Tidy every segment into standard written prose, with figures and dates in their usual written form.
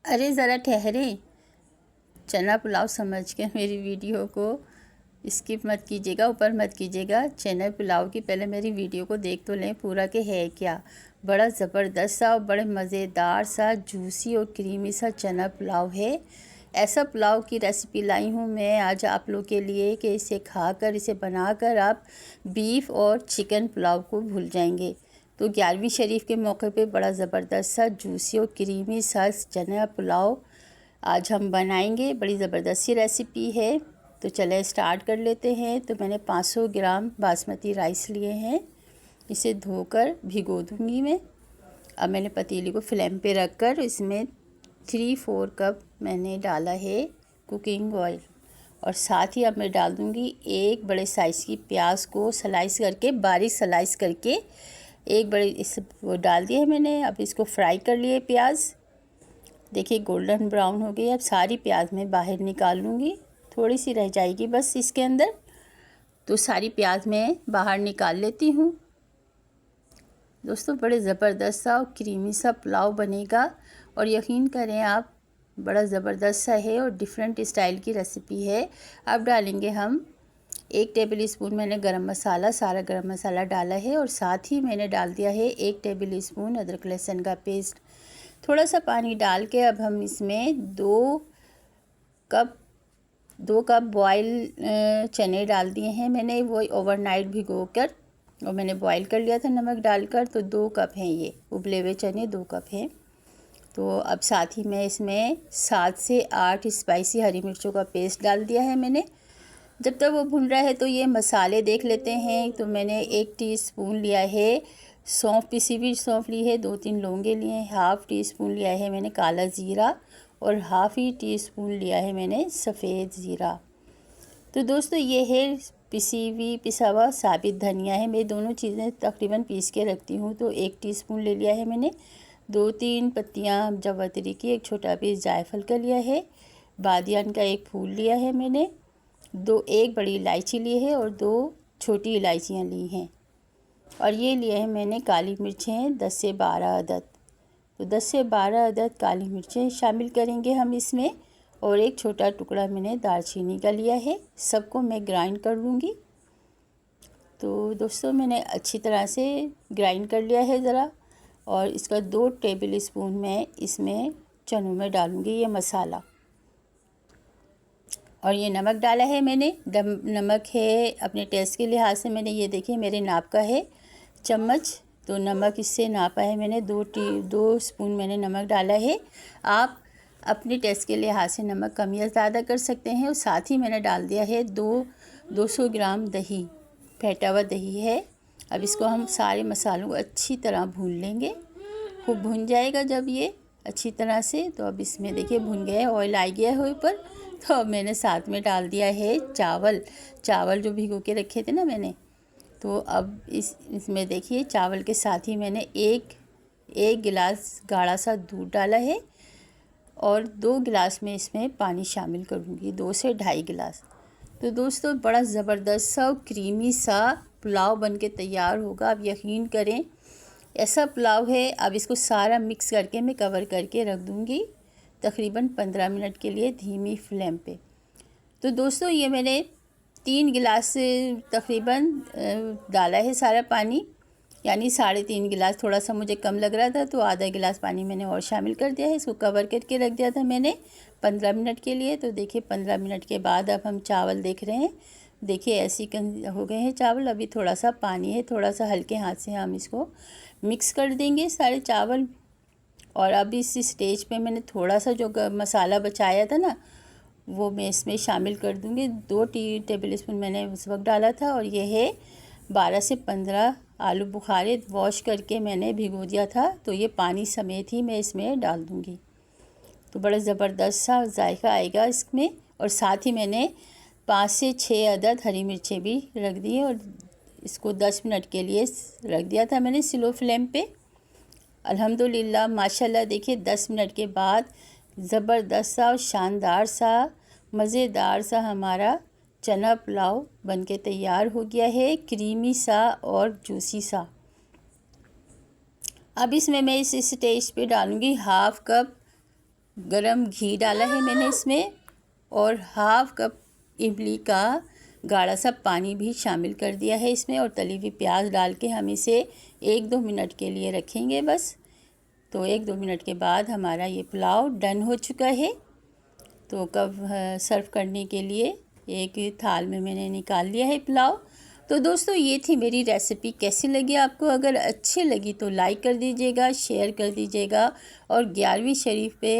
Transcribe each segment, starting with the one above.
अरे ज़रा ठहरें। चना पुलाव समझ के मेरी वीडियो को स्किप मत कीजिएगा, ऊपर मत कीजिएगा। चना पुलाव की पहले मेरी वीडियो को देख तो लें पूरा के है क्या। बड़ा ज़बरदस्त सा और बड़े मज़ेदार सा जूसी और क्रीमी सा चना पुलाव है। ऐसा पुलाव की रेसिपी लाई हूँ मैं आज आप लोग के लिए कि इसे खाकर, इसे बनाकर आप बीफ और चिकन पुलाव को भूल जाएंगे। तो 11वीं शरीफ के मौके पे बड़ा ज़बरदस्त सा जूसी और क्रीमी सा चना पुलाव आज हम बनाएंगे। बड़ी ज़बरदस्त सी रेसिपी है। तो चले स्टार्ट कर लेते हैं। तो मैंने 500 ग्राम बासमती राइस लिए हैं, इसे धोकर भिगो दूंगी मैं। अब मैंने पतीली को फ्लेम पे रखकर इसमें 3-4 कप मैंने डाला है कुकिंग ऑयल, और साथ ही अब मैं डाल दूंगी एक बड़े साइज़ की प्याज को स्लाइस करके, बारीक स्लाइस करके एक बड़े इस वो डाल दिया है मैंने। अब इसको फ्राई कर लिए प्याज, देखिए गोल्डन ब्राउन हो गई। अब सारी प्याज मैं बाहर निकाल लूँगी, थोड़ी सी रह जाएगी बस इसके अंदर। तो सारी प्याज मैं बाहर निकाल लेती हूँ। दोस्तों बड़े ज़बरदस्त सा और क्रीमी सा पुलाव बनेगा, और यकीन करें आप बड़ा ज़बरदस्त सा है और डिफरेंट स्टाइल की रेसिपी है। अब डालेंगे हम 1 टेबल स्पून मैंने गरम मसाला, सारा गरम मसाला डाला है, और साथ ही मैंने डाल दिया है 1 टेबल स्पून अदरक लहसुन का पेस्ट। थोड़ा सा पानी डाल के अब हम इसमें 2 कप बॉयल चने डाल दिए हैं मैंने, वो ओवरनाइट भिगोकर और मैंने बॉईल कर लिया था नमक डालकर। तो 2 कप हैं ये उबले हुए चने, 2 कप हैं। तो अब साथ ही मैं इसमें 7 से 8 स्पाइसी हरी मिर्चों का पेस्ट डाल दिया है मैंने। जब तक वो भुन रहा है तो ये मसाले देख लेते हैं। तो मैंने 1 टीस्पून लिया है सौंफ, पिसी हुई सौंफ ली है, 2-3 लौंगे लिए हैं, हाफ़ टी स्पून लिया है मैंने काला ज़ीरा, और हाफ़ ही टीस्पून लिया है मैंने सफ़ेद ज़ीरा। तो दोस्तों ये है पिसा हुआ साबित धनिया है। मैं दोनों चीज़ें तकरीबन पीस के रखती हूँ। तो 1 टीस्पून ले लिया है मैंने, 2-3 पत्तियाँ जावित्री की, एक छोटा पीस जायफल का लिया है, बादियान का एक फूल लिया है मैंने, 1 बड़ी इलायची ली है और 2 छोटी इलायचियाँ ली हैं, और ये लिए हैं मैंने काली मिर्चें 10 से 12 अदद। तो 10 से 12 अदद काली मिर्चें शामिल करेंगे हम इसमें, और एक छोटा टुकड़ा मैंने दालचीनी का लिया है। सबको मैं ग्राइंड कर लूँगी। तो दोस्तों मैंने अच्छी तरह से ग्राइंड कर लिया है ज़रा, और इसका 2 टेबल स्पून मैं इसमें चनों में डालूँगी ये मसाला, और ये नमक डाला है मैंने। नमक है अपने टेस्ट के लिहाज से, मैंने ये देखिए मेरे नाप का है चम्मच, तो नमक इससे नापा है मैंने, 2 स्पून मैंने नमक डाला है। आप अपने टेस्ट के लिहाज से नमक कम या ज़्यादा कर सकते हैं। और साथ ही मैंने डाल दिया है 200 ग्राम दही, फेंटा हुआ दही है। अब इसको हम सारे मसालों को अच्छी तरह भून लेंगे। खूब भुन जाएगा जब ये अच्छी तरह से। तो अब इसमें देखिए भुन गया, ऑयल आ गया है ऊपर। तो अब मैंने साथ में डाल दिया है चावल जो भिगो के रखे थे ना मैंने। तो अब इसमें देखिए चावल के साथ ही मैंने एक गिलास गाढ़ा सा दूध डाला है, और 2 गिलास में इसमें पानी शामिल करूँगी, 2 से 2.5 गिलास। तो दोस्तों बड़ा ज़बरदस्त सा और क्रीमी सा पुलाव बन के तैयार होगा। आप यकीन करें ऐसा पुलाव है। अब इसको सारा मिक्स करके मैं कवर करके रख दूँगी तकरीबन 15 मिनट के लिए धीमी फ्लेम पे। तो दोस्तों ये मैंने 3 गिलास तकरीबन डाला है सारा पानी, यानी 3.5 गिलास। थोड़ा सा मुझे कम लग रहा था तो आधा गिलास पानी मैंने और शामिल कर दिया है। इसको कवर करके रख दिया था मैंने 15 मिनट के लिए। तो देखिए 15 मिनट के बाद अब हम चावल देख रहे हैं, देखिए ऐसी हो गए हैं चावल। अभी थोड़ा सा पानी है, थोड़ा सा हल्के हाथ से हम इसको मिक्स कर देंगे सारे चावल। और अब इस स्टेज पे मैंने थोड़ा सा जो मसाला बचाया था ना, वो मैं इसमें शामिल कर दूँगी। 2 टेबल स्पून मैंने उस वक्त डाला था, और ये है 12 से 15 आलू बुखारे वॉश करके मैंने भिगो दिया था। तो ये पानी समेत ही मैं इसमें डाल दूँगी। तो बड़ा ज़बरदस्त सा जायका आएगा इसमें। और साथ ही मैंने 5 से 6 अदद हरी मिर्चें भी रख दी, और इसको 10 मिनट के लिए रख दिया था मैंने स्लो फ्लेम पे। अल्हम्दुलिल्लाह माशाल्लाह देखिए 10 मिनट के बाद ज़बरदस्त सा और शानदार सा मज़ेदार सा हमारा चना पुलाव बनके तैयार हो गया है, क्रीमी सा और जूसी सा। अब इसमें मैं इस स्टेज पे डालूँगी 1/2 कप गरम घी डाला है मैंने इसमें, और हाफ कप इमली का गाढ़ा सा पानी भी शामिल कर दिया है इसमें, और तली हुई प्याज डाल के हम इसे 1-2 मिनट के लिए रखेंगे बस। तो 1-2 मिनट के बाद हमारा ये पुलाव डन हो चुका है। तो कब सर्व करने के लिए एक थाल में मैंने निकाल लिया है पुलाव। तो दोस्तों ये थी मेरी रेसिपी। कैसी लगी आपको? अगर अच्छी लगी तो लाइक कर दीजिएगा, शेयर कर दीजिएगा, और 11वीं शरीफ पे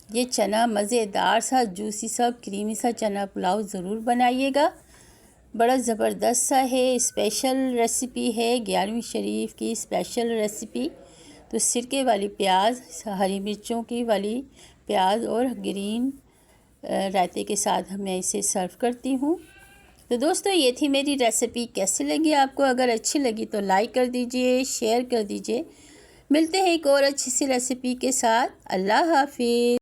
ये चना मज़ेदार सा जूसी सा क्रीमी सा चना पुलाव ज़रूर बनाइएगा। बड़ा ज़बरदस्त सा है, स्पेशल रेसिपी है, 11वीं शरीफ की स्पेशल रेसिपी। तो सिरके वाली प्याज, हरी मिर्चों की वाली प्याज और ग्रीन रायते के साथ मैं इसे सर्व करती हूँ। तो दोस्तों ये थी मेरी रेसिपी। कैसी लगी आपको? अगर अच्छी लगी तो लाइक कर दीजिए, शेयर कर दीजिए। मिलते हैं एक और अच्छी सी रेसिपी के साथ। अल्लाह हाफिज़।